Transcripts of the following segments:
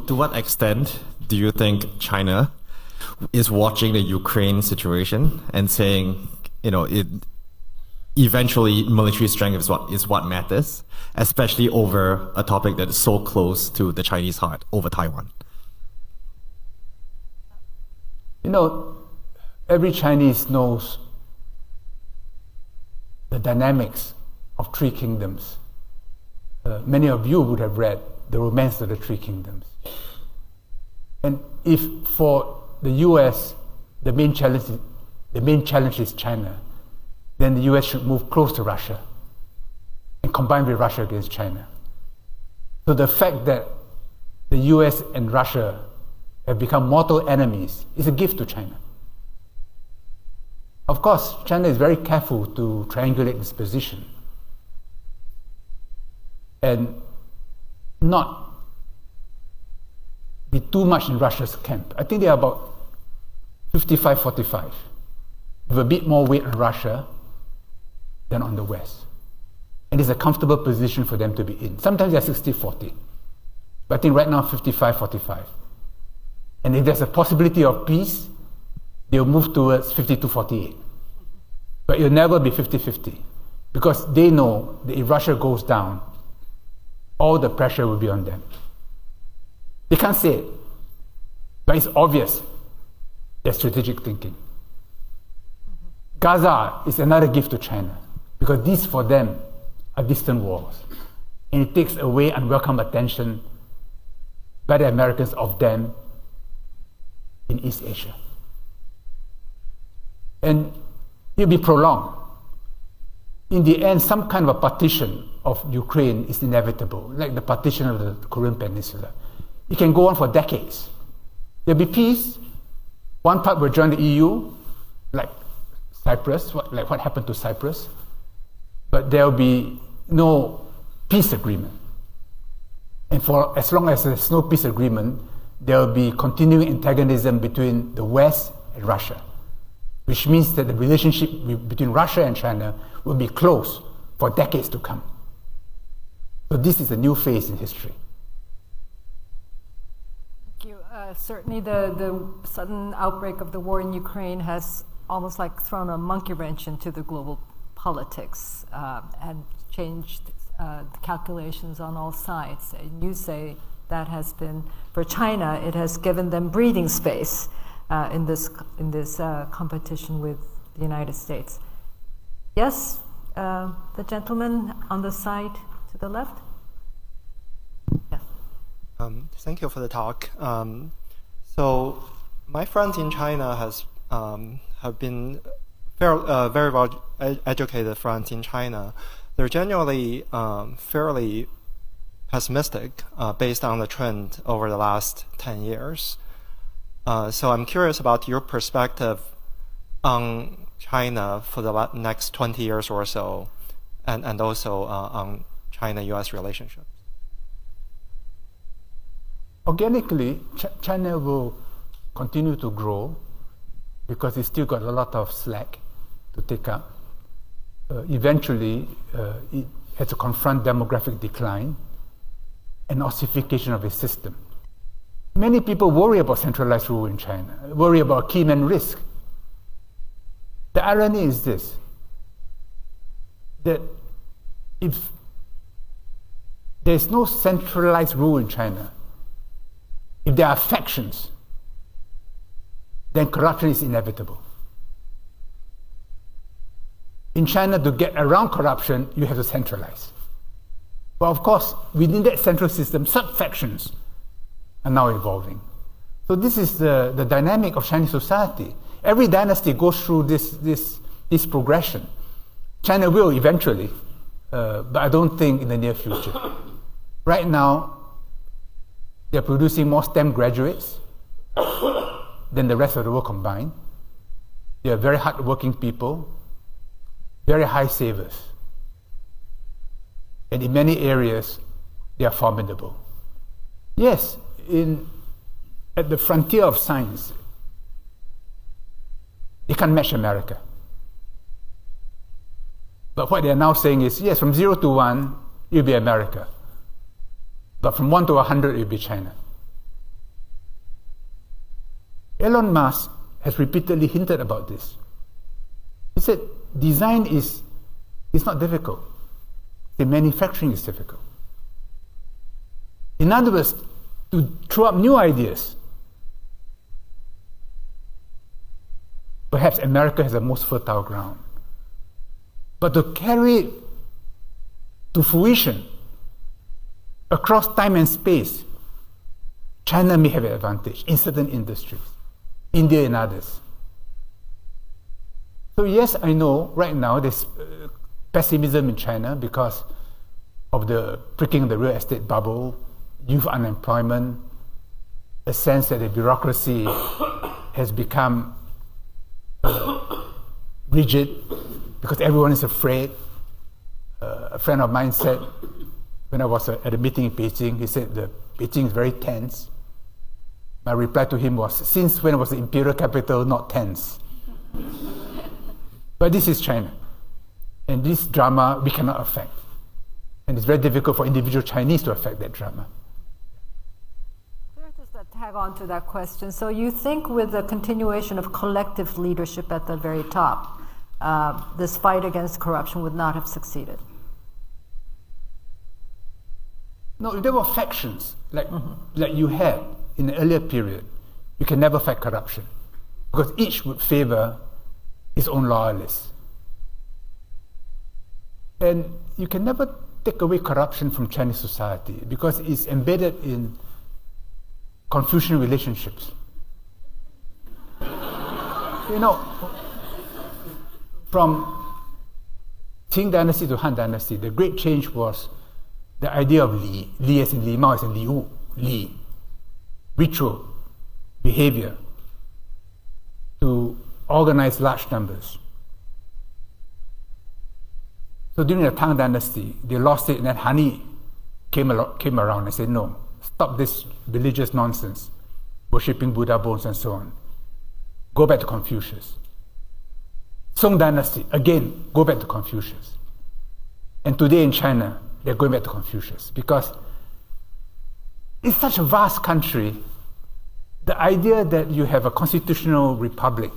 to what extent do you think China is watching the Ukraine situation and saying, eventually military strength is what matters, especially over a topic that is so close to the Chinese heart, over Taiwan? Every Chinese knows the dynamics of three kingdoms. Many of you would have read The Romance of the Three Kingdoms. And if for the US, the main challenge is China, then the US should move close to Russia and combine with Russia against China. So the fact that the US and Russia have become mortal enemies is a gift to China. Of course, China is very careful to triangulate its position and not be too much in Russia's camp. I think they are about 55-45, with a bit more weight on Russia than on the West. And it's a comfortable position for them to be in. Sometimes they're 60-40, but I think right now 55-45. And if there's a possibility of peace, they'll move towards 52-48. But it'll never be 50-50, because they know that if Russia goes down, all the pressure will be on them. They can't say it, but it's obvious their strategic thinking. Gaza is another gift to China, because these for them are distant wars. And it takes away unwelcome attention by the Americans of them in East Asia. And it'll be prolonged. In the end, some kind of a partition of Ukraine is inevitable, like the partition of the Korean Peninsula. It can go on for decades. There'll be peace. One part will join the EU, like Cyprus, like what happened to Cyprus. But there'll be no peace agreement. And for as long as there's no peace agreement, there'll be continuing antagonism between the West and Russia, which means that the relationship between Russia and China will be close for decades to come. So this is a new phase in history. Thank you. Certainly the sudden outbreak of the war in Ukraine has almost like thrown a monkey wrench into the global politics and changed the calculations on all sides. And you say that has been, for China, it has given them breathing space in this competition with the United States. Yes, the gentleman on the side to the left. Yes. Thank you for the talk. So my friends in China have been very well educated friends in China. They're generally fairly pessimistic based on the trend over the last 10 years. So I'm curious about your perspective on China for the next 20 years or so, and also on China-US relationships. Organically, China will continue to grow because it's still got a lot of slack to take up. Eventually, it has to confront demographic decline and ossification of its system. Many people worry about centralized rule in China, worry about key man risk. The irony is this, that if there's no centralized rule in China, if there are factions, then corruption is inevitable. In China, to get around corruption, you have to centralize. But of course, within that central system, sub-factions are now evolving. So this is the dynamic of Chinese society. Every dynasty goes through this progression. China will eventually, but I don't think in the near future. Right now, they're producing more STEM graduates than the rest of the world combined. They are very hardworking people, very high savers. And in many areas, they are formidable. Yes, at the frontier of science, they can't match America. But what they're now saying is, yes, from 0 to 1, it'll be America. But from 1 to 100, it'll be China. Elon Musk has repeatedly hinted about this. He said design is not difficult. The manufacturing is difficult. In other words, to throw up new ideas. Perhaps America has the most fertile ground. But to carry it to fruition across time and space, China may have an advantage in certain industries, India in others. So yes, I know right now there's pessimism in China because of the pricking of the real estate bubble, youth unemployment, a sense that the bureaucracy has become rigid because everyone is afraid. A friend of mine said, when I was at a meeting in Beijing, he said the Beijing is very tense. My reply to him was, since when was the imperial capital not tense? But this is China. And this drama we cannot affect. And it's very difficult for individual Chinese to affect that drama. Just to tag on to that question. So you think with the continuation of collective leadership at the very top, this fight against corruption would not have succeeded? No, if there were factions like you had in the earlier period, you can never fight corruption because each would favor his own loyalists. And you can never take away corruption from Chinese society because it's embedded in Confucian relationships. You know, from Qing dynasty to Han dynasty, the great change was the idea of Li. Li as in Li Mao as in Li Wu. Li. Ritual, behavior, to organize large numbers. So during the Tang dynasty, they lost it, and then Han came around and said, no, stop this religious nonsense, worshipping Buddha bones and so on. Go back to Confucius. Song dynasty, again, go back to Confucius. And today in China, they're going back to Confucius because it's such a vast country. The idea that you have a constitutional republic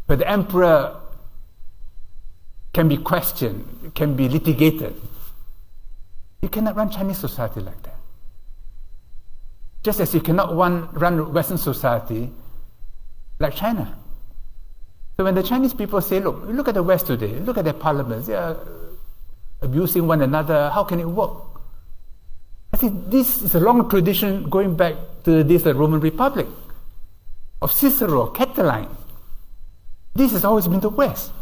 where the emperor can be questioned, can be litigated. You cannot run Chinese society like that. Just as you cannot run Western society like China. So when the Chinese people say, look at the West today, look at their parliaments, they are abusing one another, how can it work? I think this is a long tradition going back to the days of the Roman Republic, of Cicero, Catiline. This has always been the West.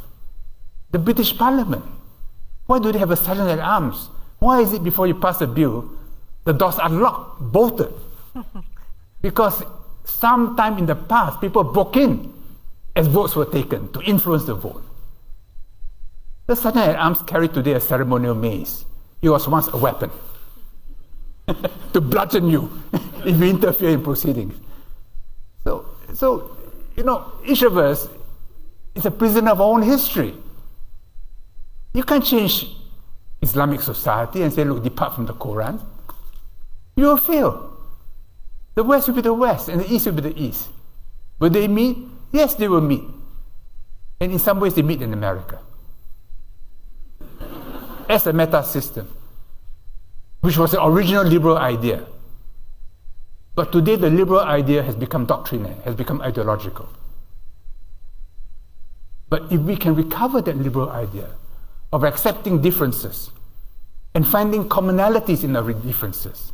The British Parliament. Why do they have a sergeant at arms? Why is it before you pass a bill, the doors are locked, bolted? Because sometime in the past, people broke in as votes were taken to influence the vote. The sergeant at arms carried today a ceremonial mace. It was once a weapon to bludgeon you if you interfere in proceedings. So you know, each of us is a prisoner of our own history. You can't change Islamic society and say, look, depart from the Quran. You will fail. The West will be the West and the East will be the East. Will they meet? Yes, they will meet. And in some ways, they meet in America as a meta system, which was the original liberal idea. But today, the liberal idea has become doctrinal, has become ideological. But if we can recover that liberal idea of accepting differences and finding commonalities in our differences,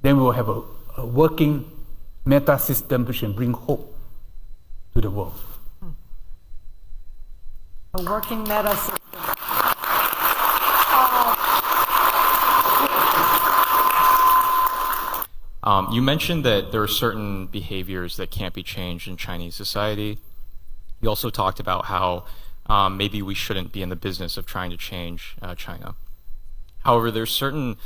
then we will have a working meta system which can bring hope to the world. A working meta system. You mentioned that there are certain behaviors that can't be changed in Chinese society. You also talked about how maybe we shouldn't be in the business of trying to change China. However, there's certain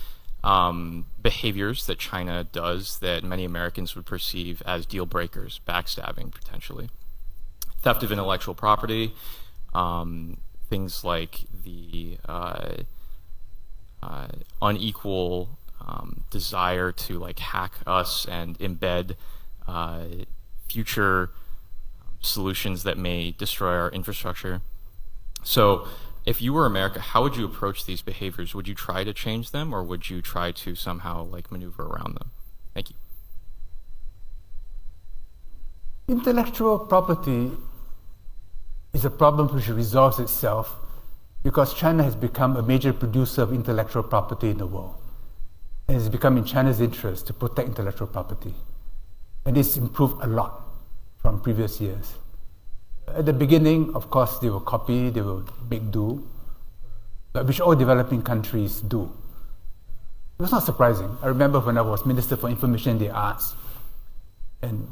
behaviors that China does that many Americans would perceive as deal breakers, backstabbing potentially. Theft of intellectual property, things like the unequal desire to like hack us and embed future solutions that may destroy our infrastructure. So if you were America, how would you approach these behaviors? Would you try to change them, or would you try to somehow like maneuver around them? Thank you. Intellectual property is a problem which resolves itself because China has become a major producer of intellectual property in the world. And it's become in China's interest to protect intellectual property. And it's improved a lot from previous years. At the beginning, of course, they will copy, they will make do, which all developing countries do. It was not surprising. I remember when I was Minister for Information and the Arts, and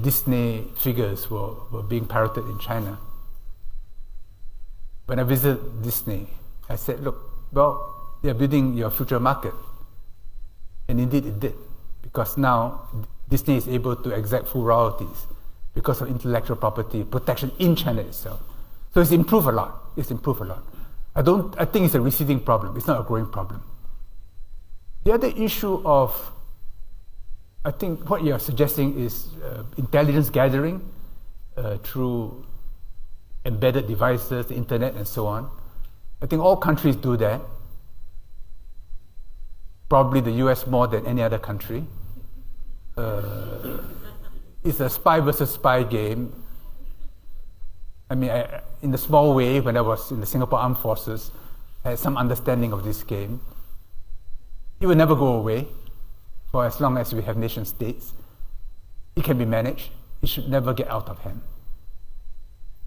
Disney figures were being parroted in China. When I visited Disney, I said, look, well, they're building your future market. And indeed it did, because now Disney is able to exact full royalties because of intellectual property protection in China itself. So it's improved a lot. It's improved a lot. I think it's a receding problem. It's not a growing problem. The other issue of, I think what you're suggesting is intelligence gathering through embedded devices, the internet, and so on. I think all countries do that. Probably the US more than any other country. It's a spy versus spy game. I mean, in a small way, when I was in the Singapore Armed Forces, I had some understanding of this game. It will never go away for as long as we have nation states. It can be managed. It should never get out of hand.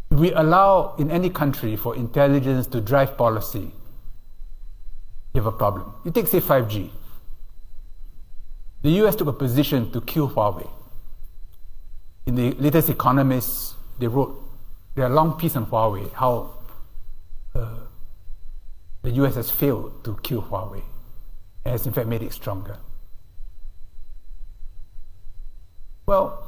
If we allow in any country for intelligence to drive policy, you have a problem. You take, say, 5G. The US took a position to kill Huawei. In the latest Economist, they wrote a long piece on Huawei, how the US has failed to kill Huawei, and has in fact made it stronger. Well,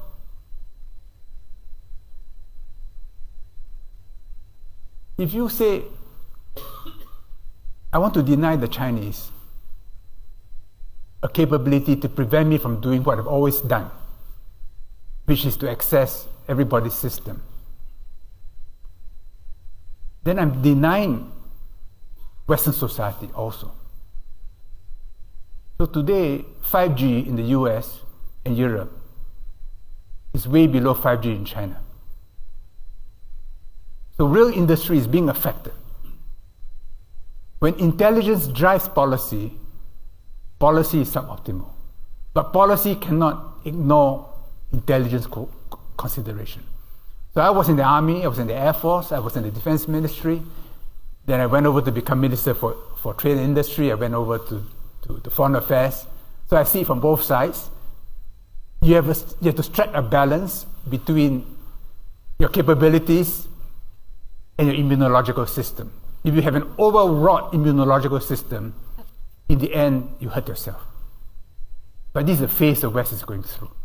if you say, I want to deny the Chinese a capability to prevent me from doing what I've always done, which is to access everybody's system, then I'm denying Western society also. So today, 5G in the US and Europe is way below 5G in China. So real industry is being affected. When intelligence drives policy, policy is suboptimal. But policy cannot ignore intelligence consideration. So I was in the Army, I was in the Air Force, I was in the Defense Ministry. Then I went over to become Minister for Trade and Industry. I went over to Foreign Affairs. So I see it from both sides. You have to strike a balance between your capabilities and your immunological system. If you have an overwrought immunological system, in the end, you hurt yourself. But this is the phase the West is going through.